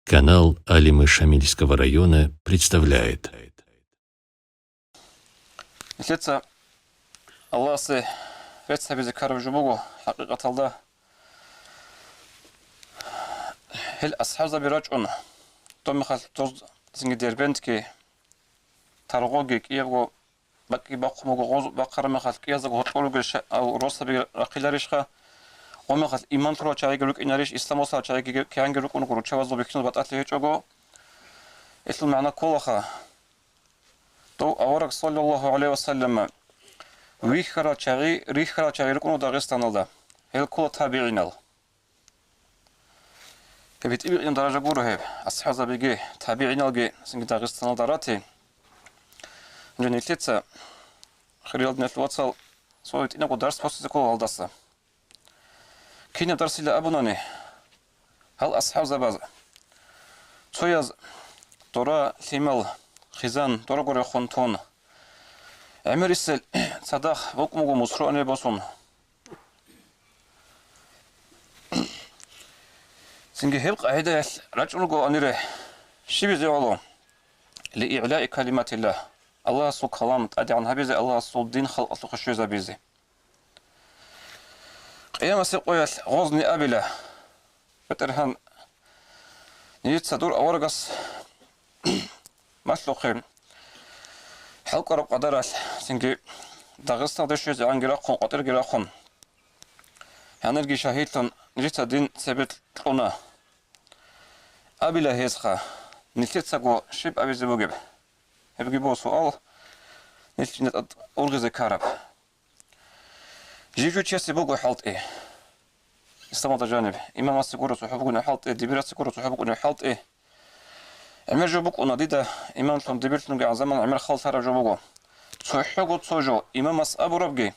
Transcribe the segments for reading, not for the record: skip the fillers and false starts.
Канал Алимы Шамильского района представляет. Ислетса Алласы ветса бизе карып жубугу хакыйкаталда хел асхаза бирачун томихал тоз синги дербентки таргоги киего баки бакмугу гоз бакармахал киязаг хотколуге ау росаби ракиларишха омахал иман тура чайгелук инариш исламоса чайге кянгелук унгуру чавазо бекну бататле хечого اسم معنا كولخا تو أورك صلى الله عليه وسلم ريخرا شاغي ركونو داغستان الله هل كل تابعين كبيت إبن درجة بورو هيب أصحاب بيجي تابعين الجي سنج داغستان داراتي جن يتلتsa خريال نت واتسال سويت إنكو درس بوست كول هالداسا كين درس إلى أبوناني هل أصحاب زباز سويز دورا ثمل خزان دورا غوري خونتون عمر السل صداق وقمو مسرو أني بوسون سنجي هلق عيدة رجلو أنيره شبي زيولو لإعلاء كلمات الله الله سو كلام تأدي عن هبيزي الله سو دين خلق أصل خشوزة بيزي قيامة سيقوية غوزني أبلا بترهن نيت صدور أورغس مسلو خير حلقة رب قدرات سنجي داغستان دشوز عن جراخون قطر جراخون هنرجي شهيدتون نجيت دين سبت لنا أبلا هيسخا نلتت سقو شيب أبي زبوجب هبجي بو سؤال نلتت نت أورغز كارب جيجو تشيسي بوجو حالت إيه استمد جانب إمام السكورة وحبقنا حالت إيه دبيرات السكورة وحبقنا حالت إيه عمر جوبك وناديدا إمام تون دبيرتون جا زمان عمر خالص هرا جوبكو تحقق تسوجو إمام أبو ربجي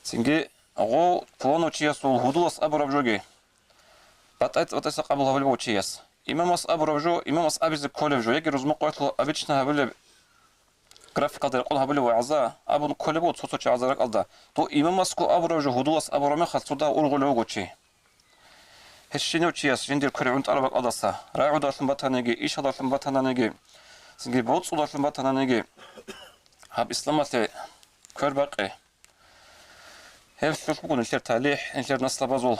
سنجي غو فلانو تشياس والهدوس أبو ربجوجي بتأت قبل هبل بو تشياس إمام أبو ربجو إمام أبي زكولف جو يجي رزمق قتلو أبيتشنا هبل جرافيك قدر قول هبل وعزا أبو كولبو تصوت عزارك الله تو إمام أبو ربجو هدوس أبو رمي خلصو دا أولغلوغو تشي هشينو تشياس جندير كريونت أربك أدسا راعو دارتن بطانيجي إيش دارتن بطانيجي سنجي بوتسو دارتن بطانيجي هاب إسلامتي كربقي هف شوفكو نشير تاليح نشير نصلا بازول